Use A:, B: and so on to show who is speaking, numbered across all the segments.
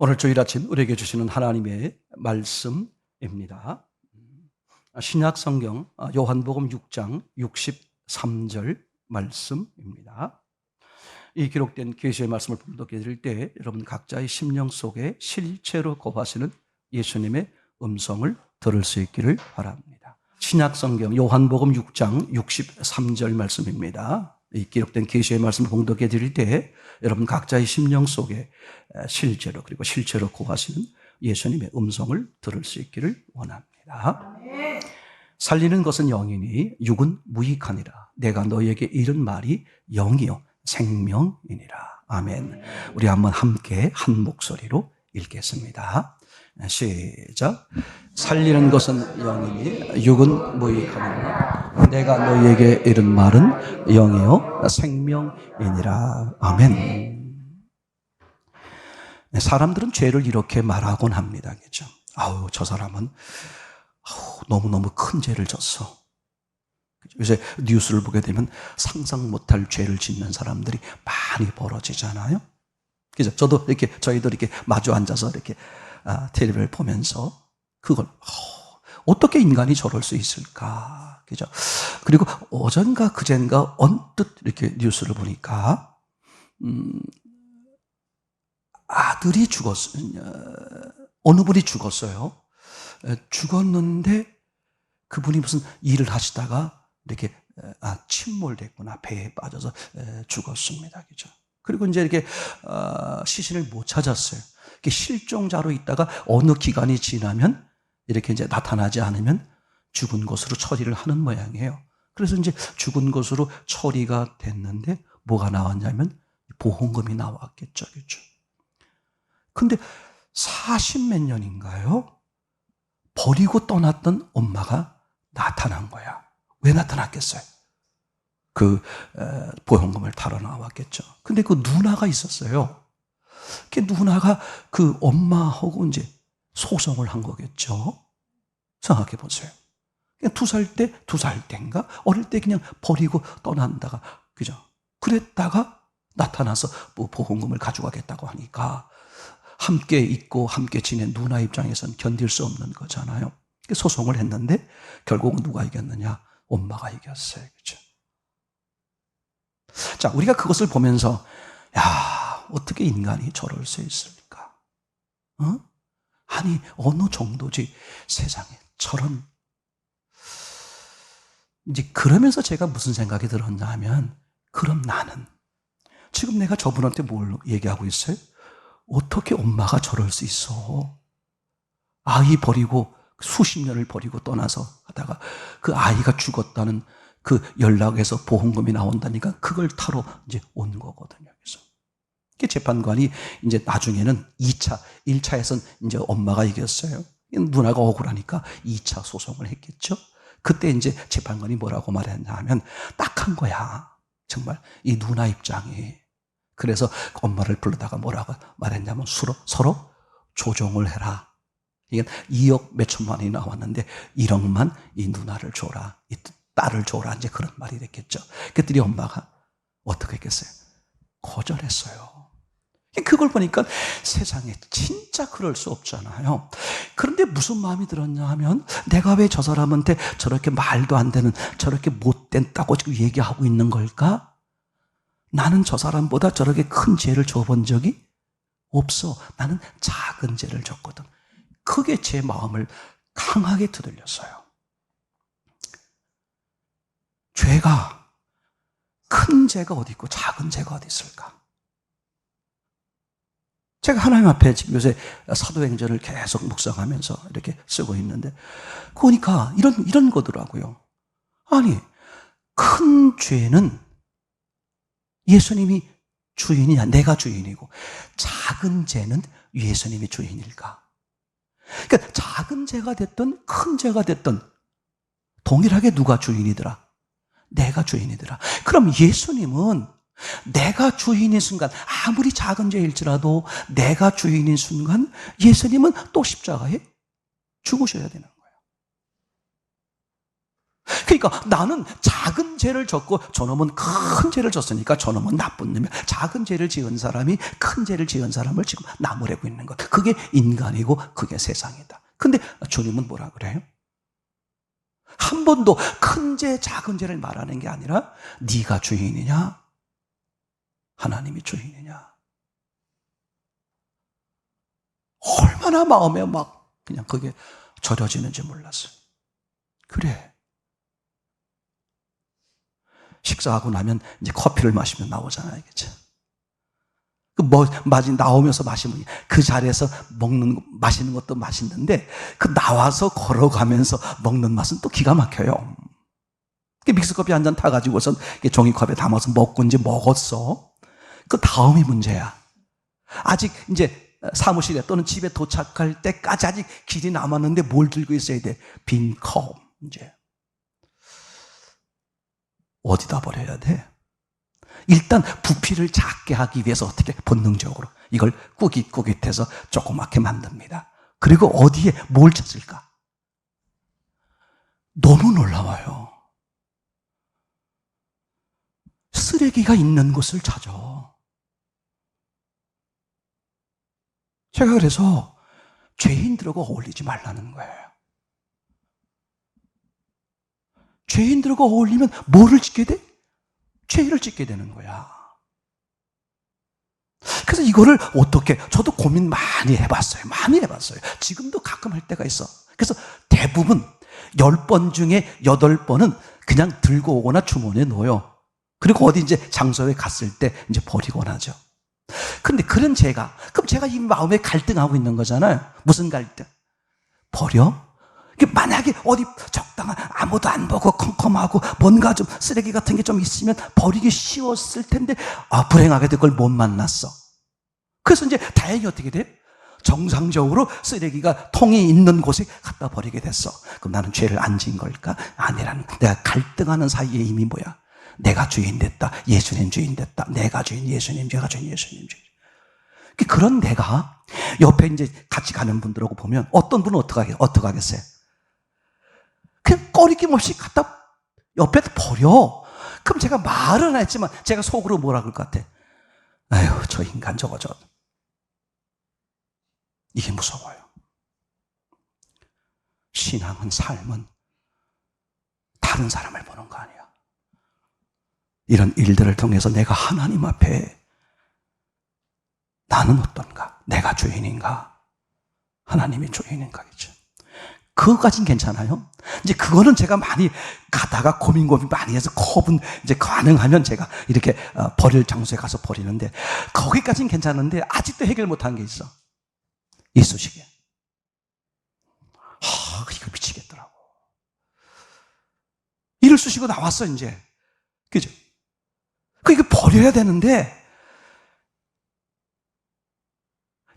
A: 오늘 주일 아침 우리에게 주시는 하나님의 말씀입니다. 신약 성경 요한복음 6장 63절 말씀입니다. 이 기록된 계시의 말씀을 봉독해 드릴 때 여러분 각자의 심령 속에 실제로 거하시는 예수님의 음성을 들을 수 있기를 바랍니다. 신약 성경 요한복음 6장 63절 말씀입니다. 이 기록된 계시의 말씀을 봉독해 드릴 때 여러분 각자의 심령 속에 실제로 그리고 실제로 거하시는 예수님의 음성을 들을 수 있기를 원합니다. 살리는 것은 영이니 육은 무익하니라. 내가 너에게 이른 말이 영이요 생명이니라. 아멘. 우리 한번 함께 한 목소리로 읽겠습니다. 시작. 살리는 것은 영이니 육은 무익하니라. 내가 너희에게 이른 말은 영이요 생명이니라. 아멘. 사람들은 죄를 이렇게 말하곤 합니다. 그렇죠? 아우, 저 사람은 너무너무 큰 죄를 졌어. 요새 뉴스를 보게 되면 상상 못할 죄를 짓는 사람들이 많이 벌어지잖아요. 그죠? 저희도 이렇게 마주 앉아서 이렇게 텔레비를 보면서 그걸 어떻게 인간이 저럴 수 있을까? 그죠? 그리고 어젠가 그젠가 언뜻 이렇게 뉴스를 보니까 아들이 어느 분이 죽었어요. 죽었는데 그분이 무슨 일을 하시다가 이렇게 침몰됐구나, 배에 빠져서 죽었습니다. 그죠? 그리고 이제 이렇게 시신을 못 찾았어요. 실종자로 있다가 어느 기간이 지나면 이렇게 이제 나타나지 않으면 죽은 것으로 처리를 하는 모양이에요. 그래서 이제 죽은 것으로 처리가 됐는데 뭐가 나왔냐면 보험금이 나왔겠죠. 그렇죠? 근데 40몇 년인가요? 버리고 떠났던 엄마가 나타난 거야. 왜 나타났겠어요? 그 보험금을 타러 나왔겠죠. 근데 그 누나가 있었어요. 그 누나가 그 엄마하고 이제 소송을 한 거겠죠. 생각해 보세요. 2살 때인가? 어릴 때 그냥 버리고 떠난다가, 그죠? 그랬다가 나타나서 뭐 보험금을 가져가겠다고 하니까 함께 있고 함께 지낸 누나 입장에서는 견딜 수 없는 거잖아요. 소송을 했는데 결국은 누가 이겼느냐? 엄마가 이겼어요. 그죠? 자, 우리가 그것을 보면서 어떻게 인간이 저럴 수 있습니까? 아니, 어느 정도지 세상에 저런. 이제 그러면서 제가 무슨 생각이 들었냐 하면, 그럼 나는 지금 내가 저분한테 뭘 얘기하고 있어요? 어떻게 엄마가 저럴 수 있어? 아이 버리고 수십 년을 버리고 떠나서 하다가 그 아이가 죽었다는 그 연락에서 보험금이 나온다니까 그걸 타러 이제 온 거거든요. 그래서 재판관이 이제 나중에는 1차에서는 이제 엄마가 이겼어요. 누나가 억울하니까 2차 소송을 했겠죠. 그때 이제 재판관이 뭐라고 말했냐 하면 딱 한 거야. 정말 이 누나 입장이. 그래서 엄마를 불러다가 뭐라고 말했냐면 서로 조정을 해라. 이건 2억 몇천만 원이 나왔는데 1억만 이 누나를 줘라. 이 딸을 줘라. 이제 그런 말이 됐겠죠. 그랬더니 엄마가 어떻게 했겠어요? 거절했어요. 그걸 보니까 세상에 진짜 그럴 수 없잖아요. 그런데 무슨 마음이 들었냐 하면, 내가 왜 저 사람한테 저렇게 말도 안 되는, 저렇게 못됐다고 지금 얘기하고 있는 걸까? 나는 저 사람보다 저렇게 큰 죄를 져본 적이 없어. 나는 작은 죄를 졌거든. 그게 제 마음을 강하게 두들렸어요. 죄가, 큰 죄가 어디 있고 작은 죄가 어디 있을까? 제가 하나님 앞에 지금 요새 사도행전을 계속 묵상하면서 이렇게 쓰고 있는데, 그러니까 이런 거더라고요. 아니, 큰 죄는 예수님이 주인이냐, 내가 주인이고, 작은 죄는 예수님이 주인일까? 그러니까 작은 죄가 됐든 큰 죄가 됐든 동일하게 누가 주인이더라? 내가 주인이더라. 그럼 예수님은 내가 주인인 순간, 아무리 작은 죄일지라도 내가 주인인 순간 예수님은 또 십자가에 죽으셔야 되는 거예요. 그러니까 나는 작은 죄를 졌고 저놈은 큰 죄를 졌으니까 저놈은 나쁜 놈이야. 작은 죄를 지은 사람이 큰 죄를 지은 사람을 지금 나무래고 있는 것. 그게 인간이고 그게 세상이다. 근데 주님은 뭐라 그래요? 한 번도 큰 죄, 작은 죄를 말하는 게 아니라 네가 주인이냐? 하나님이 주인이냐? 얼마나 마음에 막 그냥 그게 절여지는지 몰랐어요. 그래. 식사하고 나면 이제 커피를 마시면 나오잖아요. 그죠? 나오면서 마시면 그 자리에서 마시는 것도 맛있는데 그 나와서 걸어가면서 먹는 맛은 또 기가 막혀요. 믹스커피 한 잔 타가지고선 종이컵에 담아서 먹고 이제 먹었어. 그 다음이 문제야. 아직 이제 사무실에 또는 집에 도착할 때까지 아직 길이 남았는데 뭘 들고 있어야 돼? 빈 컵. 이제 어디다 버려야 돼? 일단 부피를 작게 하기 위해서 어떻게 본능적으로 이걸 꾸깃꾸깃해서 조그맣게 만듭니다. 그리고 어디에 뭘 찾을까? 너무 놀라워요. 쓰레기가 있는 곳을 찾아. 제가 그래서 죄인들하고 어울리지 말라는 거예요. 죄인들과 어울리면 뭐를 짓게 돼? 죄를 짓게 되는 거야. 그래서 이거를 어떻게, 저도 고민 많이 해봤어요. 지금도 가끔 할 때가 있어. 그래서 대부분 10번 중에 8번은 그냥 들고 오거나 주머니에 넣어요. 그리고 어디 이제 장소에 갔을 때 이제 버리곤 하죠. 근데 그럼 제가 이 마음에 갈등하고 있는 거잖아요. 무슨 갈등? 버려? 만약에 어디 적당한 아무도 안 보고 컴컴하고 뭔가 좀 쓰레기 같은 게 좀 있으면 버리기 쉬웠을 텐데 불행하게도 그걸 못 만났어. 그래서 이제 다행히 어떻게 돼? 정상적으로 쓰레기가 통이 있는 곳에 갖다 버리게 됐어. 그럼 나는 죄를 안 지은 걸까? 아니라는 거야. 내가 갈등하는 사이에 이미 뭐야? 내가 주인 됐다. 예수님 주인 됐다. 내가 주인, 예수님, 제가 주인, 예수님 주인. 그런 내가 옆에 이제 같이 가는 분들하고 보면 어떤 분은 어떻게 하겠어요? 그냥 꺼리낌 없이 갖다 옆에 버려. 그럼 제가 말은 안 했지만 제가 속으로 뭐라 그럴 것 같아? 아휴, 저 인간 저거. 이게 무서워요. 신앙은, 삶은 다른 사람을 보는 거 아니야. 이런 일들을 통해서 내가 하나님 앞에 나는 어떤가? 내가 주인인가? 하나님이 주인인가겠죠. 그거까진 괜찮아요. 이제 그거는 제가 많이 가다가 고민 많이 해서 컵은 이제 가능하면 제가 이렇게 버릴 장소에 가서 버리는데 거기까진 괜찮은데 아직도 해결 못한 게 있어. 이쑤시개. 이거 미치겠더라고. 일을 쓰시고 나왔어 이제. 그죠? 이거 버려야 되는데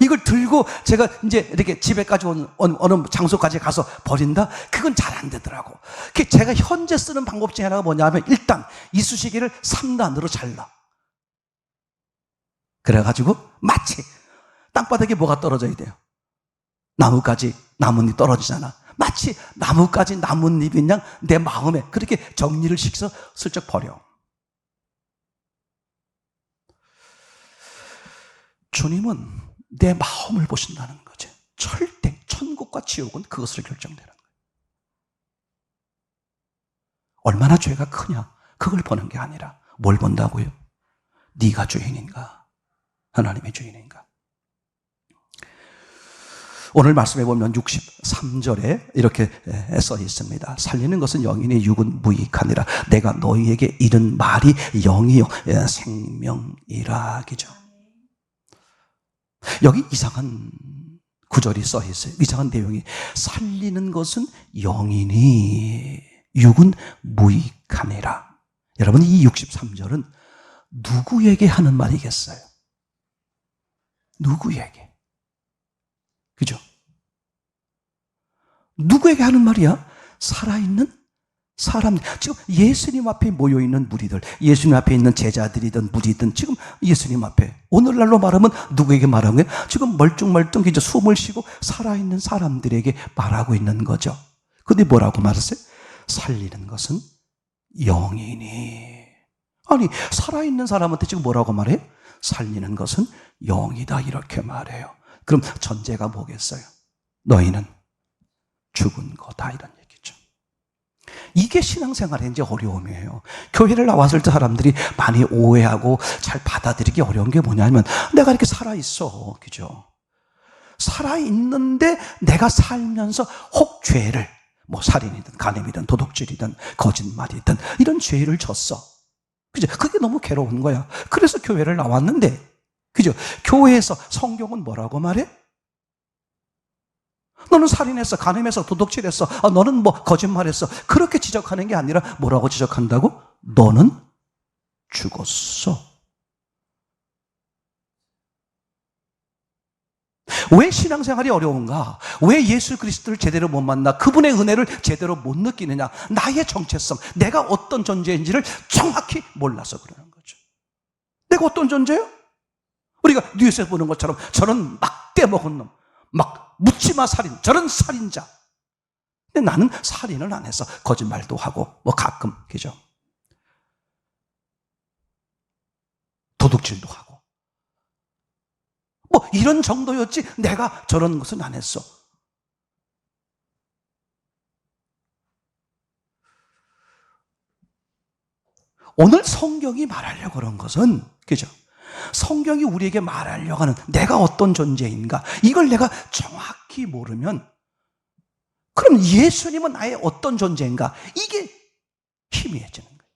A: 이걸 들고 제가 이제 이렇게 집에까지 어느 장소까지 가서 버린다? 그건 잘 안 되더라고. 제가 현재 쓰는 방법 중에 하나가 뭐냐면 일단 이쑤시개를 3단으로 잘라. 그래가지고 마치 땅바닥에 뭐가 떨어져야 돼요? 나뭇잎 떨어지잖아. 마치 나뭇가지 나뭇잎이 그냥 내 마음에 그렇게 정리를 시켜서 슬쩍 버려. 주님은 내 마음을 보신다는 거지. 절대 천국과 지옥은 그것을 결정되는 거예요. 얼마나 죄가 크냐 그걸 보는 게 아니라 뭘 본다고요? 네가 주인인가? 하나님의 주인인가? 오늘 말씀해 보면 63절에 이렇게 써 있습니다. 살리는 것은 영이니 육은 무익하니라. 내가 너희에게 이른 말이 영이요 생명이라. 그죠? 여기 이상한 구절이 써 있어요. 이상한 내용이 살리는 것은 영이니 육은 무익하니라. 여러분 이 63절은 누구에게 하는 말이겠어요? 누구에게? 그죠? 누구에게 하는 말이야? 살아있는 사람들. 지금 예수님 앞에 모여있는 무리들, 예수님 앞에 있는 제자들이든 무리든 지금 예수님 앞에 오늘날로 말하면 누구에게 말하는 거예요? 지금 멀뚱멀뚱 이제 숨을 쉬고 살아있는 사람들에게 말하고 있는 거죠. 근데 뭐라고 말했어요? 살리는 것은 영이니. 아니, 살아있는 사람한테 지금 뭐라고 말해요? 살리는 것은 영이다, 이렇게 말해요. 그럼 전제가 뭐겠어요? 너희는 죽은 거다, 이런 얘기죠. 이게 신앙생활의 이제 어려움이에요. 교회를 나왔을 때 사람들이 많이 오해하고 잘 받아들이기 어려운 게 뭐냐면, 내가 이렇게 살아있어, 그죠? 살아있는데 내가 살면서 혹 죄를, 뭐 살인이든 간음이든 도둑질이든 거짓말이든 이런 죄를 졌어, 그죠? 그게 너무 괴로운 거야. 그래서 교회를 나왔는데, 그죠? 교회에서 성경은 뭐라고 말해? 너는 살인했어, 간음했어, 도둑질했어, 너는 뭐 거짓말했어, 그렇게 지적하는 게 아니라 뭐라고 지적한다고? 너는 죽었어. 왜 신앙생활이 어려운가? 왜 예수 그리스도를 제대로 못 만나? 그분의 은혜를 제대로 못 느끼느냐? 나의 정체성, 내가 어떤 존재인지를 정확히 몰라서 그러는 거죠. 내가 어떤 존재예요? 우리가 뉴스에서 보는 것처럼 저런 막대 먹은 놈, 막 묻지마 살인, 저런 살인자. 근데 나는 살인을 안 해서 거짓말도 하고 뭐 가끔, 그죠? 도둑질도 하고 뭐 이런 정도였지 내가 저런 것은 안 했어. 오늘 성경이 말하려고 그런 것은, 그죠? 성경이 우리에게 말하려고 하는 내가 어떤 존재인가, 이걸 내가 정확히 모르면, 그럼 예수님은 나의 어떤 존재인가, 이게 희미해지는 거예요.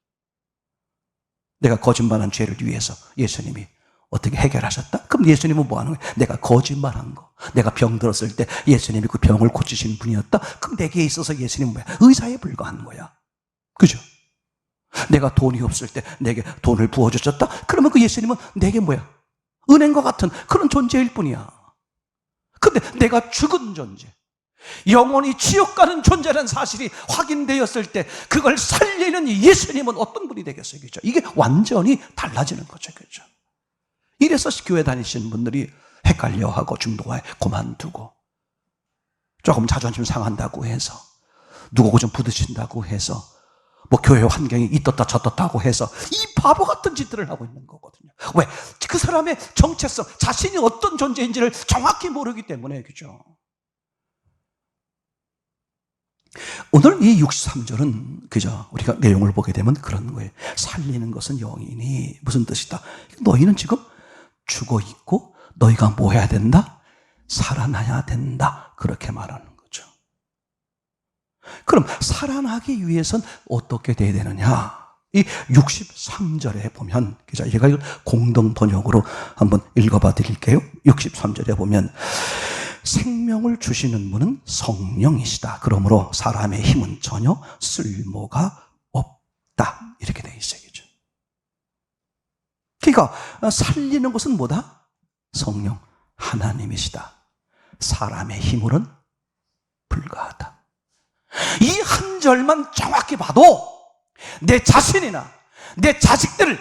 A: 내가 거짓말한 죄를 위해서 예수님이 어떻게 해결하셨다? 그럼 예수님은 뭐 하는 거예요? 내가 거짓말한 거, 내가 병 들었을 때 예수님이 그 병을 고치신 분이었다? 그럼 내게 있어서 예수님은 뭐야? 의사에 불과한 거야, 그죠? 내가 돈이 없을 때 내게 돈을 부어주셨다? 그러면 그 예수님은 내게 뭐야? 은행과 같은 그런 존재일 뿐이야. 근데 내가 죽은 존재, 영원히 지옥 가는 존재라는 사실이 확인되었을 때 그걸 살리는 예수님은 어떤 분이 되겠어요, 그죠? 이게 완전히 달라지는 거죠, 그죠? 이래서 교회 다니시는 분들이 헷갈려하고 중도에 그만두고, 조금 자존심 상한다고 해서, 누구고 좀 부딪힌다고 해서, 뭐 교회 환경이 이떻다 저떻다고 해서 이 바보 같은 짓들을 하고 있는 거거든요. 왜? 그 사람의 정체성, 자신이 어떤 존재인지를 정확히 모르기 때문에, 그죠? 오늘 이 63절은, 그죠? 우리가 내용을 보게 되면 그런 거예요. 살리는 것은 영이니. 무슨 뜻이다? 너희는 지금 죽어 있고 너희가 뭐 해야 된다? 살아나야 된다, 그렇게 말하는 거죠. 그럼 살아나기 위해서는 어떻게 돼야 되느냐? 이 63절에 보면, 그죠? 제가 이걸 공동 번역으로 한번 읽어봐 드릴게요. 63절에 보면, 생명을 주시는 분은 성령이시다. 그러므로 사람의 힘은 전혀 쓸모가 없다, 이렇게 되어 있어요, 그죠? 그러니까 살리는 것은 뭐다? 성령, 하나님이시다. 사람의 힘으로는 불가하다. 이 한 절만 정확히 봐도 내 자신이나 내 자식들을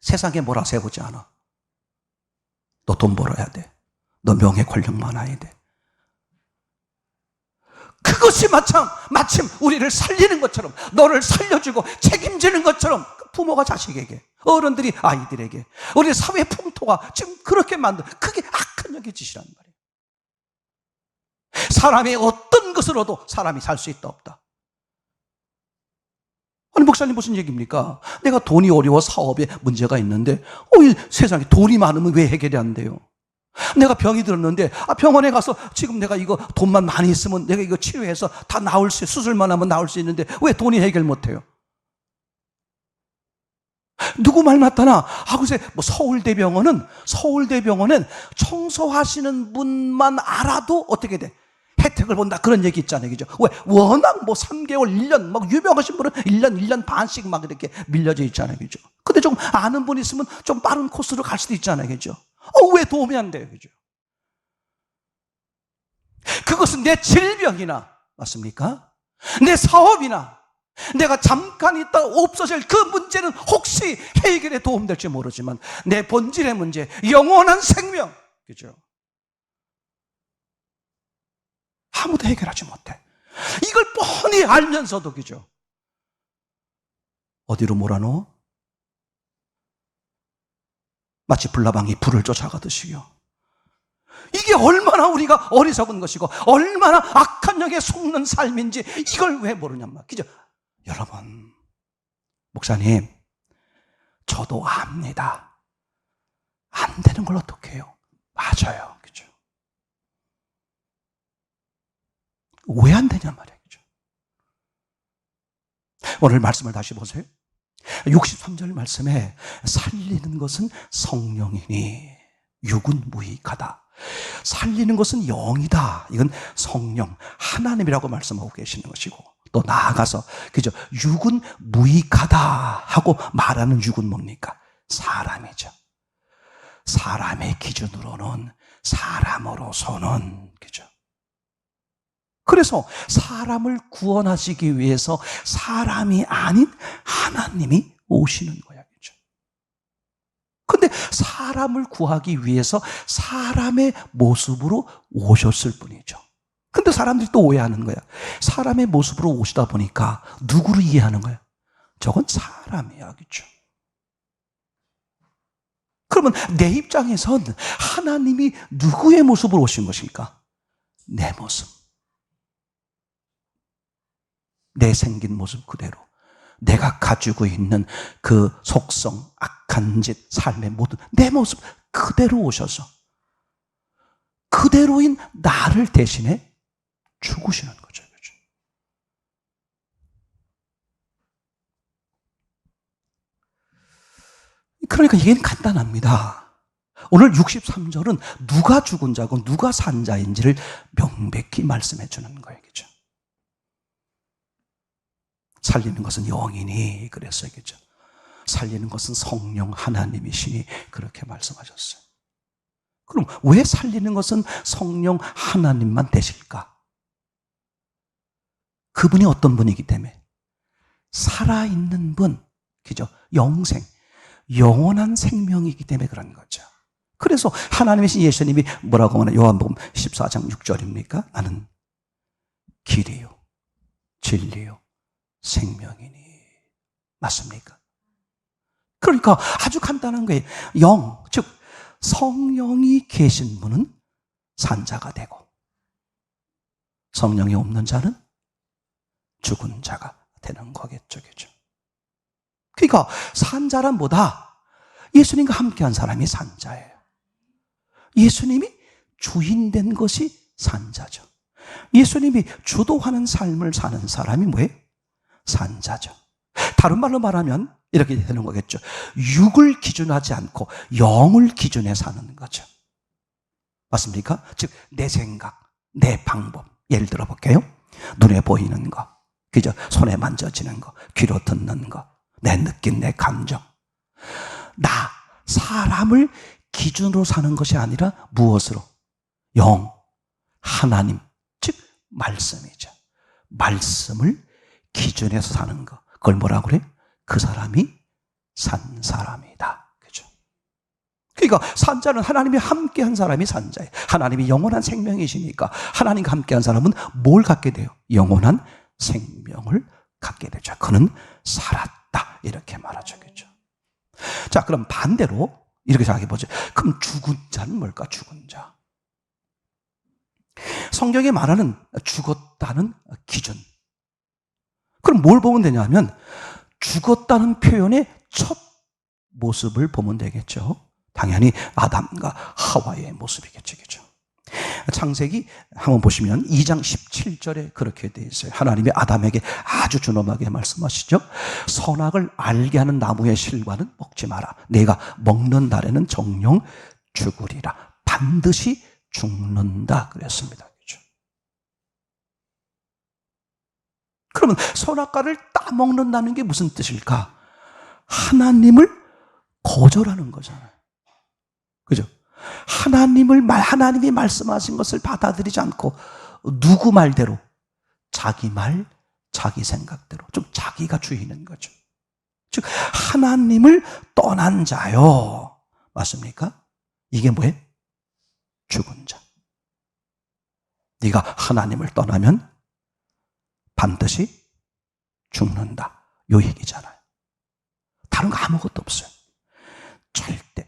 A: 세상에 몰아세우지 않아. 너 돈 벌어야 돼, 너 명예 권력 많아야 돼. 그것이 마침 우리를 살리는 것처럼, 너를 살려주고 책임지는 것처럼, 부모가 자식에게, 어른들이 아이들에게, 우리 사회 풍토가 지금 그렇게 만든, 그게 악한 영의 짓이란 말이에요. 사람의 어떤 것으로도 사람이 살 수 있다 없다. 아니, 목사님 무슨 얘기입니까? 내가 돈이 어려워 사업에 문제가 있는데 이 세상에 돈이 많으면 왜 해결이 안 돼요? 내가 병이 들었는데 병원에 가서 지금 내가 이거 돈만 많이 있으면 내가 이거 치료해서 다 나을 수, 수술만 하면 나을 수 있는데 왜 돈이 해결 못해요? 누구 말 맞다나? 글쎄, 뭐 서울대병원은 청소하시는 분만 알아도 어떻게 돼? 혜택을 본다, 그런 얘기 있잖아요, 그죠? 왜? 워낙 뭐 3개월, 1년, 막 유명하신 분은 1년 반씩 막 이렇게 밀려져 있잖아요, 그죠? 근데 좀 아는 분 있으면 좀 빠른 코스로 갈 수도 있잖아요, 그죠? 왜 도움이 안 돼요, 그죠? 그것은 내 질병이나, 맞습니까? 내 사업이나, 내가 잠깐 있다가 없어질 그 문제는 혹시 해결에 도움될지 모르지만 내 본질의 문제, 영원한 생명, 그죠? 아무도 해결하지 못해. 이걸 뻔히 알면서도, 그죠? 어디로 몰아넣어? 마치 불나방이 불을 쫓아가듯이요. 이게 얼마나 우리가 어리석은 것이고 얼마나 악한 영에 속는 삶인지 이걸 왜 모르냔 말이죠. 그죠? 여러분, 목사님, 저도 압니다. 안 되는 걸 어떻게 해요? 맞아요. 그죠? 왜 안 되냔 말이에요. 그죠? 오늘 말씀을 다시 보세요. 63절 말씀에 살리는 것은 성령이니 육은 무익하다. 살리는 것은 영이다. 이건 성령, 하나님이라고 말씀하고 계시는 것이고, 또 나아가서, 그죠? 육은 무익하다 하고 말하는 육은 뭡니까? 사람이죠. 사람의 기준으로는, 사람으로서는, 그죠? 그래서 사람을 구원하시기 위해서 사람이 아닌 하나님이 오시는 거야. 그죠? 근데 사람을 구하기 위해서 사람의 모습으로 오셨을 뿐이죠. 근데 사람들이 또 오해하는 거야. 사람의 모습으로 오시다 보니까 누구를 이해하는 거야? 저건 사람이야. 그죠? 그러면 내 입장에선 하나님이 누구의 모습으로 오신 것입니까? 내 모습. 내 생긴 모습 그대로. 내가 가지고 있는 그 속성, 악한 짓, 삶의 모든 내 모습 그대로 오셔서 그대로인 나를 대신해 죽으시는 거죠. 그렇죠? 그러니까 이게 간단합니다. 오늘 63절은 누가 죽은 자고 누가 산 자인지를 명백히 말씀해 주는 거예요. 그렇죠? 살리는 것은 영이니 그랬어요. 그죠? 살리는 것은 성령 하나님이시니 그렇게 말씀하셨어요. 그럼 왜 살리는 것은 성령 하나님만 되실까? 그분이 어떤 분이기 때문에 살아있는 분, 그죠? 영생, 영원한 생명이기 때문에 그런 거죠. 그래서 하나님이신 예수님이 뭐라고 하나? 요한복음 14장 6절입니까? 나는 길이요 진리요 생명이니. 맞습니까? 그러니까 아주 간단한 거예요. 영, 즉 성령이 계신 분은 산자가 되고 성령이 없는 자는 죽은 자가 되는 거겠죠. 그죠? 그러니까 산자란 뭐다? 예수님과 함께한 사람이 산자예요. 예수님이 주인된 것이 산자죠. 예수님이 주도하는 삶을 사는 사람이 뭐예요? 산자죠. 다른 말로 말하면 이렇게 되는 거겠죠. 육을 기준하지 않고 영을 기준해 사는 거죠. 맞습니까? 즉 내 생각, 내 방법. 예를 들어 볼게요. 눈에 보이는 거, 그죠? 손에 만져지는 거, 귀로 듣는 거, 내 느낌, 내 감정. 나, 사람을 기준으로 사는 것이 아니라 무엇으로? 영, 하나님, 즉 말씀이죠. 말씀을 기준해서 사는 거. 그걸 뭐라고 그래요? 그 사람이 산 사람이다. 그죠? 그러니까 산자는 하나님이 함께한 사람이 산자예요. 하나님이 영원한 생명이시니까 하나님과 함께한 사람은 뭘 갖게 돼요? 영원한 생명을 갖게 되죠. 그는 살았다. 이렇게 말하죠. 그죠? 자, 그럼 반대로 이렇게 생각해 보죠. 그럼 죽은 자는 뭘까? 죽은 자. 성경에 말하는 죽었다는 기준. 그럼 뭘 보면 되냐면 죽었다는 표현의 첫 모습을 보면 되겠죠. 당연히 아담과 하와의 모습이겠죠. 그죠? 창세기 한번 보시면 2장 17절에 그렇게 되어 있어요. 하나님이 아담에게 아주 준엄하게 말씀하시죠. 선악을 알게 하는 나무의 실과는 먹지 마라. 내가 먹는 날에는 정녕 죽으리라. 반드시 죽는다 그랬습니다. 그죠? 그러면 선악과를 따먹는다는 게 무슨 뜻일까? 하나님을 거절하는 거잖아요. 그죠? 하나님이 말씀하신 것을 받아들이지 않고 누구 말대로? 자기 말, 자기 생각대로. 좀 자기가 주인인 거죠. 즉 하나님을 떠난 자요. 맞습니까? 이게 뭐예요? 죽은 자. 네가 하나님을 떠나면 반드시 죽는다. 요 얘기잖아요. 다른 거 아무것도 없어요. 절대.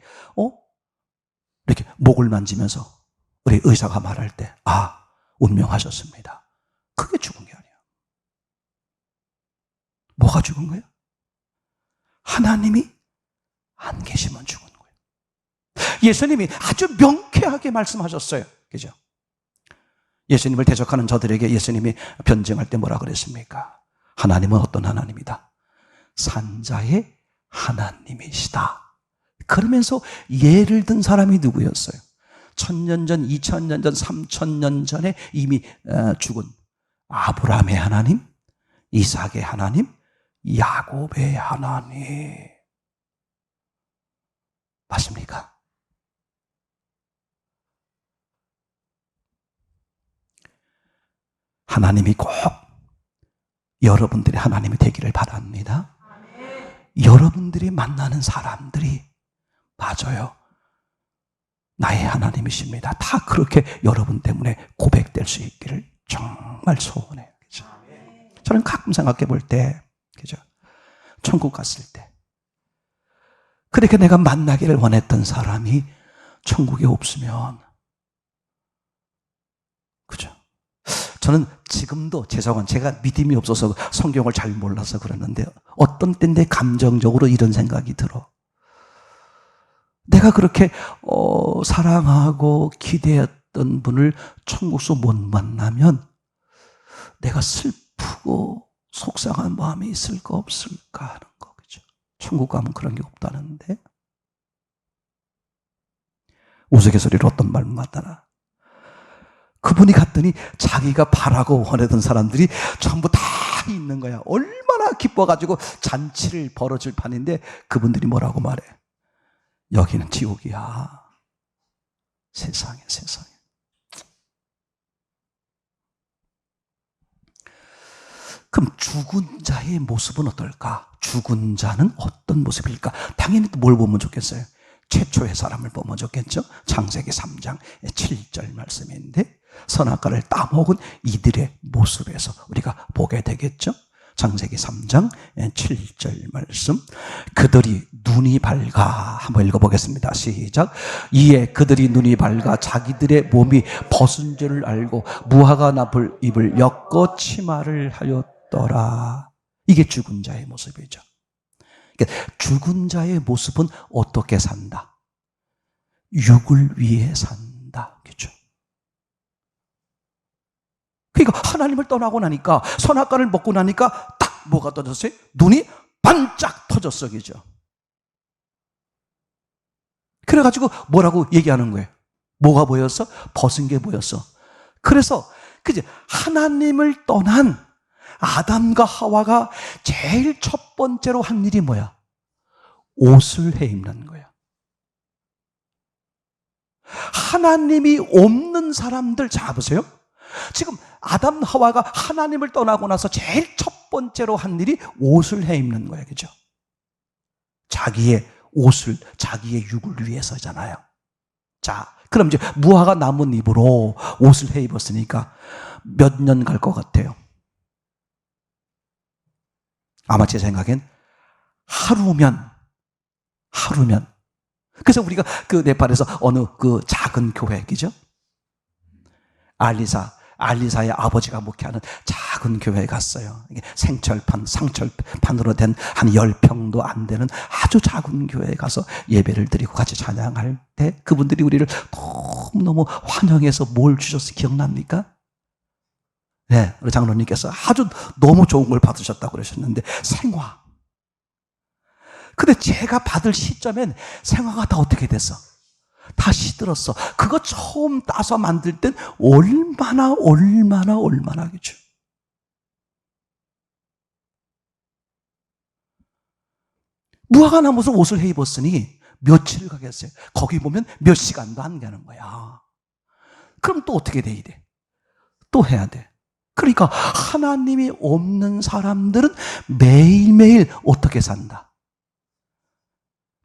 A: 이렇게 목을 만지면서 우리 의사가 말할 때, 운명하셨습니다. 그게 죽은 게 아니야. 뭐가 죽은 거예요? 하나님이 안 계시면 죽은 거예요. 예수님이 아주 명쾌하게 말씀하셨어요. 그죠? 예수님을 대적하는 저들에게 예수님이 변증할 때 뭐라 그랬습니까? 하나님은 어떤 하나님이다? 산자의 하나님이시다. 그러면서 예를 든 사람이 누구였어요? 1000년 전, 2000년 전, 3000년 전에 이미 죽은 아브라함의 하나님, 이삭의 하나님, 야곱의 하나님. 맞습니까? 하나님이 꼭 여러분들이 하나님이 되기를 바랍니다. 여러분들이 만나는 사람들이 맞아요. 나의 하나님이십니다. 다 그렇게 여러분 때문에 고백될 수 있기를 정말 소원해요. 그죠? 저는 가끔 생각해 볼 때, 그죠? 천국 갔을 때, 그렇게 내가 만나기를 원했던 사람이 천국에 없으면, 그죠? 저는 지금도 죄송한 제가 믿음이 없어서 성경을 잘 몰라서 그러는데 어떤 때인데 감정적으로 이런 생각이 들어. 내가 그렇게 사랑하고 기대했던 분을 천국에서 못 만나면 내가 슬프고 속상한 마음이 있을까 없을까 하는 거. 그죠? 천국 가면 그런 게 없다는데 우스갯소리로 어떤 말 만나나 그분이 갔더니 자기가 바라고 원하던 사람들이 전부 다 있는 거야. 얼마나 기뻐가지고 잔치를 벌어질 판인데 그분들이 뭐라고 말해? 여기는 지옥이야. 세상에. 그럼 죽은 자의 모습은 어떨까? 죽은 자는 어떤 모습일까? 당연히 뭘 보면 좋겠어요? 최초의 사람을 보면 좋겠죠? 창세기 3장 7절 말씀인데 선악과를 따먹은 이들의 모습에서 우리가 보게 되겠죠? 창세기 3장 7절 말씀. 그들이 눈이 밝아. 한번 읽어보겠습니다. 시작. 이에 그들이 눈이 밝아 자기들의 몸이 벗은 줄을 알고 무화과 나풀 잎을 엮어 치마를 하였더라. 이게 죽은 자의 모습이죠. 그러니까 죽은 자의 모습은 어떻게 산다? 육을 위해 산다. 그렇죠? 그러니까 하나님을 떠나고 나니까 선악과를 먹고 나니까 딱 뭐가 터졌어요? 눈이 반짝 터졌어. 그죠? 그래가지고 뭐라고 얘기하는 거예요? 뭐가 보였어? 벗은 게 보였어. 그래서 그죠? 하나님을 떠난 아담과 하와가 제일 첫 번째로 한 일이 뭐야? 옷을 해입는 거야. 하나님이 없는 사람들, 자 보세요. 지금 아담 하와가 하나님을 떠나고 나서 제일 첫 번째로 한 일이 옷을 해입는 거예요. 그죠? 자기의 옷을, 자기의 육을 위해서잖아요. 자, 그럼 이제 무화과 나뭇잎으로 옷을 해입었으니까 몇 년 갈 것 같아요? 아마 제 생각엔 하루면. 그래서 우리가 그 네팔에서 어느 그 작은 교회, 그죠? 알리사의 아버지가 목회하는 작은 교회에 갔어요. 이게 상철판으로 된 한 10평도 안 되는 아주 작은 교회에 가서 예배를 드리고 같이 찬양할 때 그분들이 우리를 너무너무 환영해서 뭘 주셔서 기억납니까? 네, 우리 장로님께서 아주 너무 좋은 걸 받으셨다고 그러셨는데 생화. 근데 제가 받을 시점엔 생화가 다 어떻게 됐어? 다 시들었어. 그거 처음 따서 만들 땐 얼마나 그죠? 무화과 나무에서 옷을 해 입었으니 며칠을 가겠어요? 거기 보면 몇 시간도 안 가는 거야. 그럼 또 어떻게 돼야 돼? 또 해야 돼. 그러니까 하나님이 없는 사람들은 매일매일 어떻게 산다?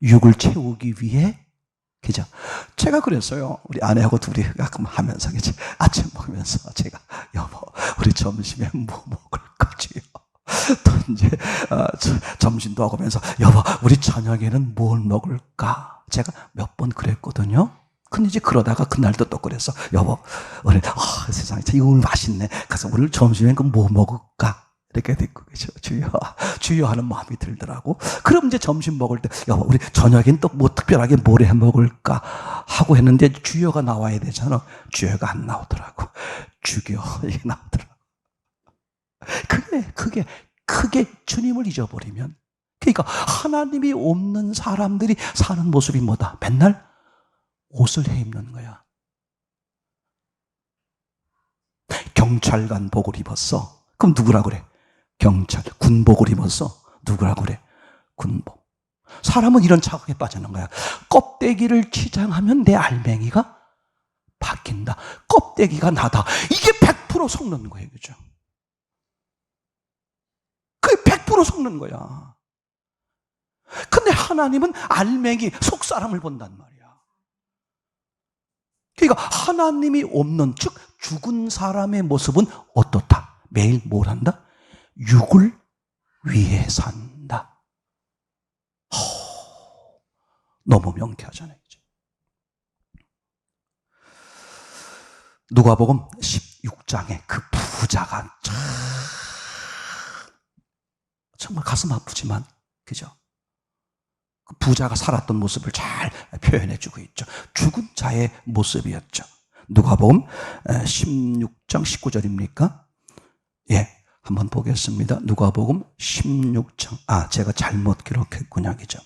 A: 육을 채우기 위해 그죠? 제가 그랬어요. 우리 아내하고 둘이 가끔 하면서, 그죠? 아침 먹으면서 제가, 여보, 우리 점심에 뭐 먹을까, 주요? 또 이제, 점심도 하고 면서, 여보, 우리 저녁에는 뭘 먹을까? 제가 몇 번 그랬거든요. 근데 이제 그러다가 그날도 또 그랬어. 여보, 오늘, 세상에, 이거 오늘 맛있네. 가서 오늘 점심에 뭐 먹을까? 이렇게 됐고, 그죠? 주여 하는 마음이 들더라고. 그럼 이제 점심 먹을 때, 여보, 우리 저녁엔 또 뭐 특별하게 뭘 해 먹을까? 하고 했는데 주여가 나와야 되잖아. 주여가 안 나오더라고. 주여, 이게 나오더라고. 크게 주님을 잊어버리면, 그러니까 하나님이 없는 사람들이 사는 모습이 뭐다? 맨날 옷을 해 입는 거야. 경찰관 복을 입었어. 그럼 누구라 그래? 경찰, 군복을 입었어. 누구라 그래? 군복. 사람은 이런 착각에 빠지는 거야. 껍데기를 치장하면 내 알맹이가 바뀐다. 껍데기가 나다. 이게 100% 속는 거예요. 그죠? 그게 100% 속는 거야. 근데 하나님은 알맹이, 속 사람을 본단 말이야. 그러니까 하나님이 없는, 즉 죽은 사람의 모습은 어떻다? 매일 뭘 한다? 육을 위해 산다. 너무 명쾌하잖아요. 누가복음 16장에 그 부자가 정말 가슴 아프지만, 그죠? 그 부자가 살았던 모습을 잘 표현해주고 있죠. 죽은 자의 모습이었죠. 누가복음 16장 19절입니까? 예. 한번 보겠습니다. 누가복음 16장. 제가 잘못 기록했군요. 그죠?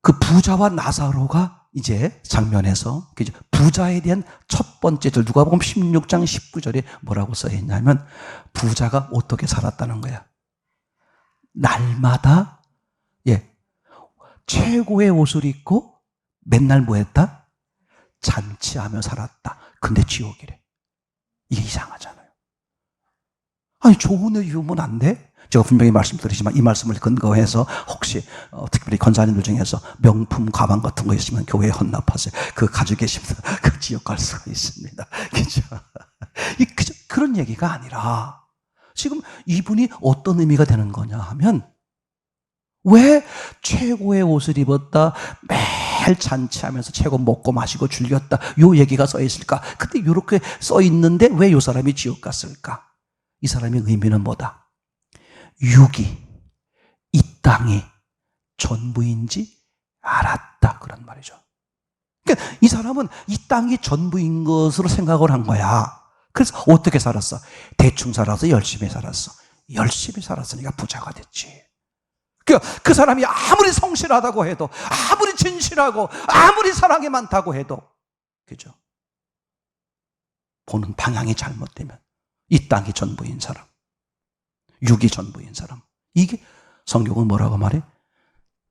A: 그 부자와 나사로가 이제 장면에서, 그죠? 부자에 대한 첫 번째 절, 누가복음 16장 19절에 뭐라고 써 있냐면, 부자가 어떻게 살았다는 거야. 날마다, 최고의 옷을 입고 맨날 뭐 했다? 잔치하며 살았다. 근데 지옥이래. 이게 이상하잖아요. 아니, 좋은 옷 입으면 안 돼? 제가 분명히 말씀드리지만 이 말씀을 근거해서 혹시 특별히 권사님들 중에서 명품 가방 같은 거 있으면 교회에 헌납하세요. 그거 가지고 계시면 그 지옥 갈 수가 있습니다. 그죠? 그런 얘기가 아니라 지금 이분이 어떤 의미가 되는 거냐 하면, 왜 최고의 옷을 입었다, 매일 잔치하면서 최고 먹고 마시고 즐겼다, 요 얘기가 써 있을까? 근데 이렇게 써 있는데 왜 요 사람이 지옥 갔을까? 이 사람의 의미는 뭐다? 육이, 이 땅이 전부인지 알았다, 그런 말이죠. 그러니까 이 사람은 이 땅이 전부인 것으로 생각을 한 거야. 그래서 어떻게 살았어? 대충 살아서 열심히 살았어. 열심히 살았으니까 부자가 됐지. 그러니까 그 사람이 아무리 성실하다고 해도, 아무리 진실하고, 아무리 사랑이 많다고 해도, 그죠? 보는 방향이 잘못되면 이 땅이 전부인 사람, 육이 전부인 사람, 이게 성경은 뭐라고 말해?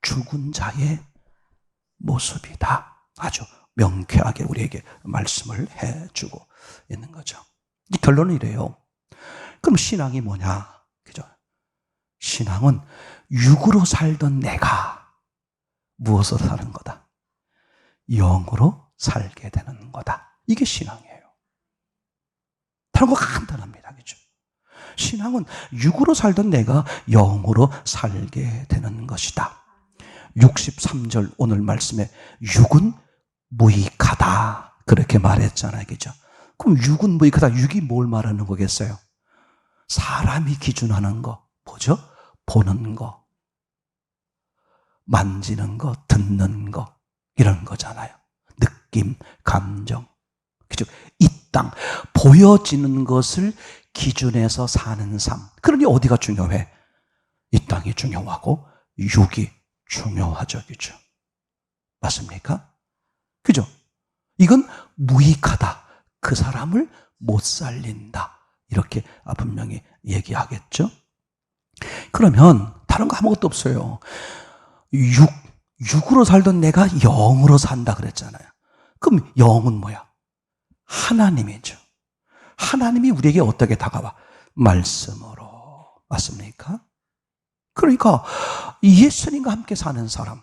A: 죽은 자의 모습이다. 아주 명쾌하게 우리에게 말씀을 해주고 있는 거죠. 이 결론은 이래요. 그럼 신앙이 뭐냐? 그죠? 신앙은 육으로 살던 내가 무엇으로 사는 거다? 영으로 살게 되는 거다. 이게 신앙이에요. 다른 거 간단합니다. 그죠? 신앙은 육으로 살던 내가 영으로 살게 되는 것이다. 63절 오늘 말씀에 육은 무익하다, 그렇게 말했잖아요. 그죠? 그럼 육은 무익하다. 육이 뭘 말하는 거겠어요? 사람이 기준하는 거, 뭐죠? 보는 거, 만지는 거, 듣는 거, 이런 거잖아요. 느낌, 감정. 그죠? 이 땅, 보여지는 것을 기준해서 사는 삶. 그러니 어디가 중요해? 이 땅이 중요하고 육이 중요하죠. 그죠? 맞습니까? 그죠? 이건 무익하다. 그 사람을 못 살린다. 이렇게 분명히 얘기하겠죠? 그러면 다른 거 아무것도 없어요. 육으로 살던 내가 영으로 산다 그랬잖아요. 그럼 영은 뭐야? 하나님이죠. 하나님이 우리에게 어떻게 다가와? 말씀으로. 맞습니까? 그러니까 예수님과 함께 사는 사람,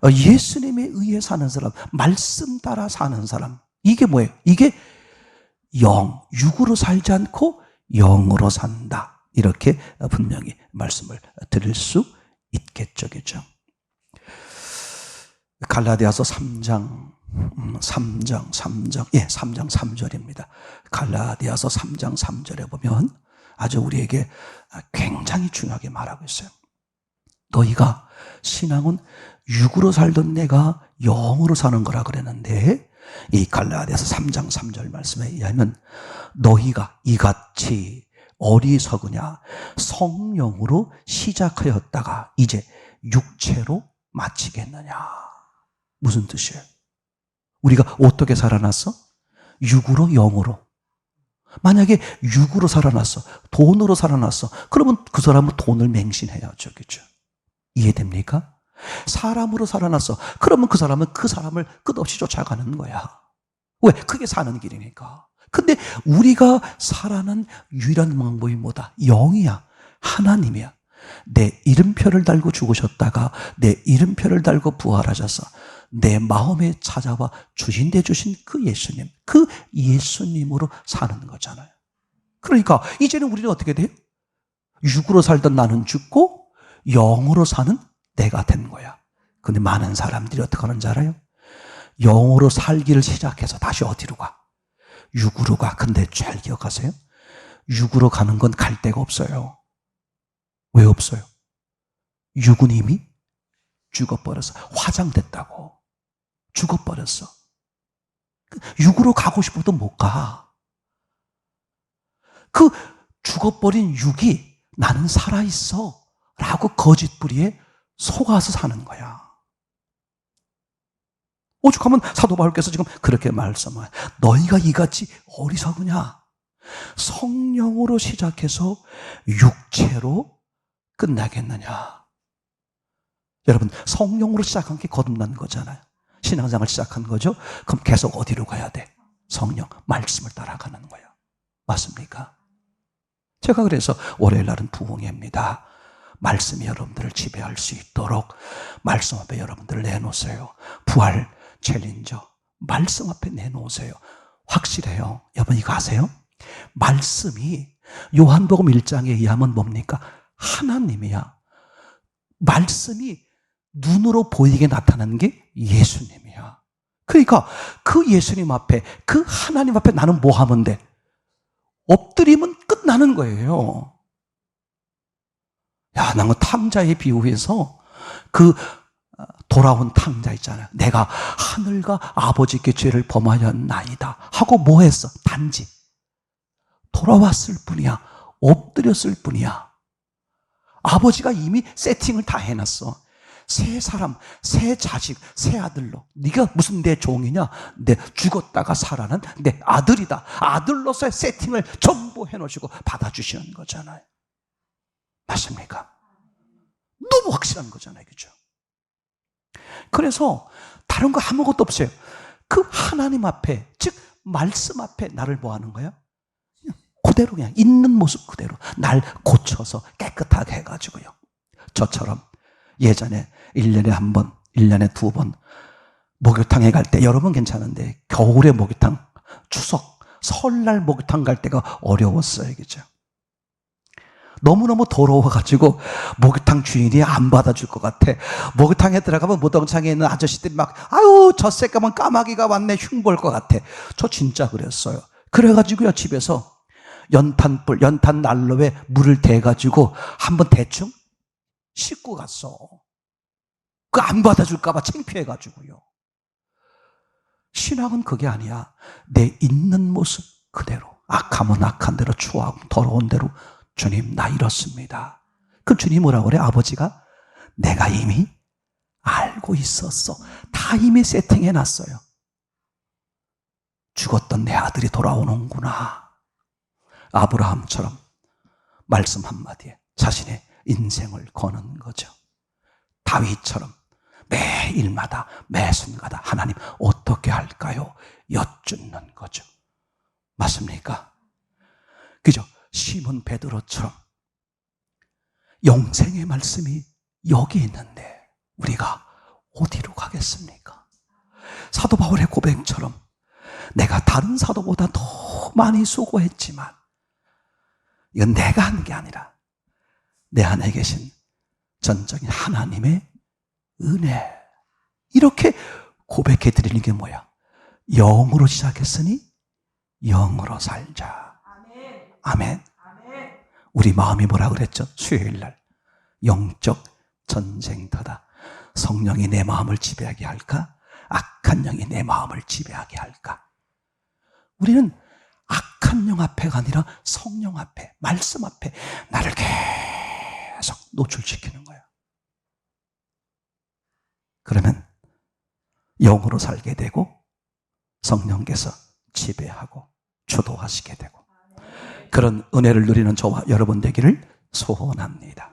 A: 예수님에 의해 사는 사람, 말씀 따라 사는 사람. 이게 뭐예요? 이게 육으로 살지 않고 영으로 산다. 이렇게 분명히 말씀을 드릴 수 있겠죠. 그죠? 갈라디아서 3장 3절입니다. 갈라디아서 3장 3절에 보면 아주 우리에게 굉장히 중요하게 말하고 있어요. 너희가 신앙은 육으로 살던 내가 영으로 사는 거라 그랬는데, 이 갈라디아서 3장 3절 말씀에 의하면 너희가 이같이 어리석으냐, 성령으로 시작하였다가 이제 육체로 마치겠느냐. 무슨 뜻이에요? 우리가 어떻게 살아났어? 육으로 영으로. 만약에 육으로 살아났어, 돈으로 살아났어, 그러면 그 사람은 돈을 맹신해야죠. 그렇죠? 이해됩니까? 사람으로 살아났어, 그러면 그 사람은 그 사람을 끝없이 쫓아가는 거야. 왜? 그게 사는 길이니까. 근데 우리가 살아난 유일한 방법이 뭐다? 영이야. 하나님이야. 내 이름표를 달고 죽으셨다가 내 이름표를 달고 부활하셔서 내 마음에 찾아와 주신대 주신 그 예수님, 그 예수님으로 사는 거잖아요. 그러니까 이제는 우리는 어떻게 돼요? 육으로 살던 나는 죽고 영으로 사는 내가 된 거야. 근데 많은 사람들이 어떻게 하는지 알아요? 영으로 살기를 시작해서 다시 어디로 가? 육으로 가. 근데 잘 기억하세요. 육으로 가는 건 갈 데가 없어요. 왜 없어요? 육은 이미 죽어버렸어. 화장됐다고. 죽어버렸어. 육으로 가고 싶어도 못 가. 그 죽어버린 육이 나는 살아있어 라고 거짓부리에 속아서 사는 거야. 오죽하면 사도 바울께서 지금 그렇게 말씀해요. 너희가 이같이 어리석으냐, 성령으로 시작해서 육체로 끝나겠느냐. 여러분, 성령으로 시작한 게 거듭난 거잖아요. 신앙생활 시작한 거죠. 그럼 계속 어디로 가야 돼? 성령, 말씀을 따라가는 거예요. 맞습니까? 제가 그래서 월요일 날은 부흥회입니다. 말씀이 여러분들을 지배할 수 있도록 말씀 앞에 여러분들을 내놓으세요. 부활 챌린저, 말씀 앞에 내놓으세요. 확실해요. 여러분 이거 아세요? 말씀이 요한복음 1장에 의하면 뭡니까? 하나님이야. 말씀이 눈으로 보이게 나타나는 게 예수님이야. 그러니까 그 예수님 앞에, 그 하나님 앞에 나는 뭐 하면 돼? 엎드리면 끝나는 거예요. 야, 나는 탕자의 비유에서 그 돌아온 탕자 있잖아요. 내가 하늘과 아버지께 죄를 범하였나이다 하고 뭐 했어? 단지 돌아왔을 뿐이야. 엎드렸을 뿐이야. 아버지가 이미 세팅을 다 해놨어. 새 사람, 새 자식, 새 아들로. 네가 무슨 내 종이냐? 내 죽었다가 살아난 내 아들이다. 아들로서의 세팅을 전부 해놓으시고 받아주시는 거잖아요. 맞습니까? 너무 확실한 거잖아요. 그죠? 그래서 다른 거 아무것도 없어요. 그 하나님 앞에, 즉 말씀 앞에 나를 뭐 하는 거야? 그대로 그냥 있는 모습 그대로 날 고쳐서 깨끗하게 해가지고요. 저처럼 예전에 1년에 한 번, 1년에 2번 목욕탕에 갈 때, 여러분 괜찮은데 겨울에 목욕탕, 추석, 설날 목욕탕 갈 때가 어려웠어요. 그죠? 너무너무 더러워가지고 목욕탕 주인이 안 받아줄 것 같아. 목욕탕에 들어가면 무덤창에 있는 아저씨들이 막 아유 저 새까만 까마귀가 왔네 흉볼 것 같아. 저 진짜 그랬어요. 그래가지고요 집에서 연탄불, 연탄 난로에 물을 대가지고 한번 대충 씻고 갔어. 그 안 받아줄까 봐 창피해가지고요. 신앙은 그게 아니야. 내 있는 모습 그대로, 악하면 악한 대로, 추하면 더러운 대로, 주님 나 이렇습니다. 그 주님 뭐라고 그래? 아버지가 내가 이미 알고 있었어. 다 이미 세팅해놨어요. 죽었던 내 아들이 돌아오는구나. 아브라함처럼 말씀 한마디에 자신의 인생을 거는 거죠. 다윗처럼 매일마다 매순간마다 하나님 어떻게 할까요? 여쭙는 거죠. 맞습니까? 그죠? 시몬 베드로처럼 영생의 말씀이 여기 있는데 우리가 어디로 가겠습니까? 사도 바울의 고백처럼 내가 다른 사도보다 더 많이 수고했지만 이건 내가 한 게 아니라 내 안에 계신 전적인 하나님의 은혜. 이렇게 고백해 드리는 게 뭐야? 영으로 시작했으니 영으로 살자. 아멘. 우리 마음이 뭐라 그랬죠? 수요일 날 영적 전쟁터다. 성령이 내 마음을 지배하게 할까? 악한 영이 내 마음을 지배하게 할까? 우리는 악한 영 앞에가 아니라 성령 앞에, 말씀 앞에 나를 계속 노출시키는 거야. 그러면 영으로 살게 되고 성령께서 지배하고 주도하시게 되고 그런 은혜를 누리는 저와 여러분 되기를 소원합니다.